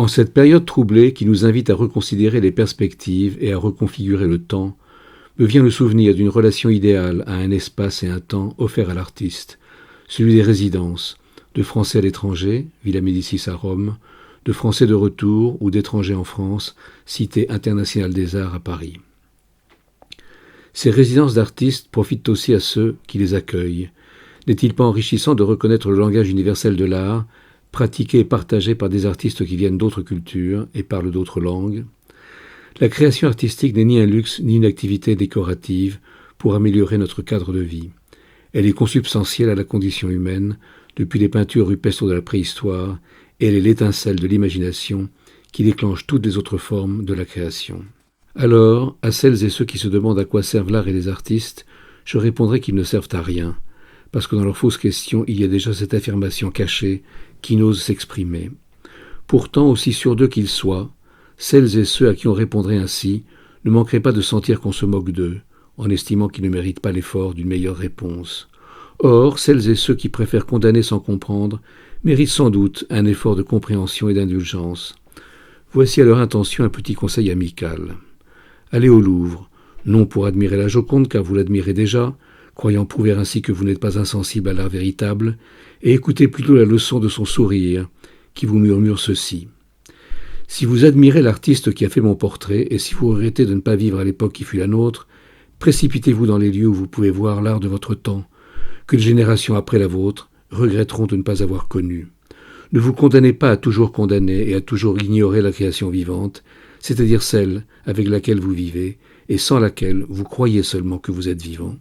En cette période troublée qui nous invite à reconsidérer les perspectives et à reconfigurer le temps, me vient le souvenir d'une relation idéale à un espace et un temps offert à l'artiste, celui des résidences, de Français à l'étranger, Villa Médicis à Rome, de Français de retour ou d'étrangers en France, Cité internationale des arts à Paris. Ces résidences d'artistes profitent aussi à ceux qui les accueillent. N'est-il pas enrichissant de reconnaître le langage universel de l'art, pratiqué et partagé par des artistes qui viennent d'autres cultures et parlent d'autres langues? La création artistique n'est ni un luxe ni une activité décorative pour améliorer notre cadre de vie. Elle est consubstantielle à la condition humaine, depuis les peintures rupestres de la préhistoire, et elle est l'étincelle de l'imagination qui déclenche toutes les autres formes de la création. Alors, à celles et ceux qui se demandent à quoi servent l'art et les artistes, je répondrai qu'ils ne servent à rien, parce que dans leurs fausses questions, il y a déjà cette affirmation cachée qui n'ose s'exprimer. Pourtant, aussi sûrs d'eux qu'ils soient, celles et ceux à qui on répondrait ainsi ne manqueraient pas de sentir qu'on se moque d'eux, en estimant qu'ils ne méritent pas l'effort d'une meilleure réponse. Or, celles et ceux qui préfèrent condamner sans comprendre méritent sans doute un effort de compréhension et d'indulgence. Voici à leur intention un petit conseil amical. Allez au Louvre, non pour admirer la Joconde, car vous l'admirez déjà, croyant prouver ainsi que vous n'êtes pas insensible à l'art véritable, et écoutez plutôt la leçon de son sourire, qui vous murmure ceci. Si vous admirez l'artiste qui a fait mon portrait, et si vous regrettez de ne pas vivre à l'époque qui fut la nôtre, précipitez-vous dans les lieux où vous pouvez voir l'art de votre temps, que les générations après la vôtre regretteront de ne pas avoir connu. Ne vous condamnez pas à toujours condamner et à toujours ignorer la création vivante, c'est-à-dire celle avec laquelle vous vivez et sans laquelle vous croyez seulement que vous êtes vivant.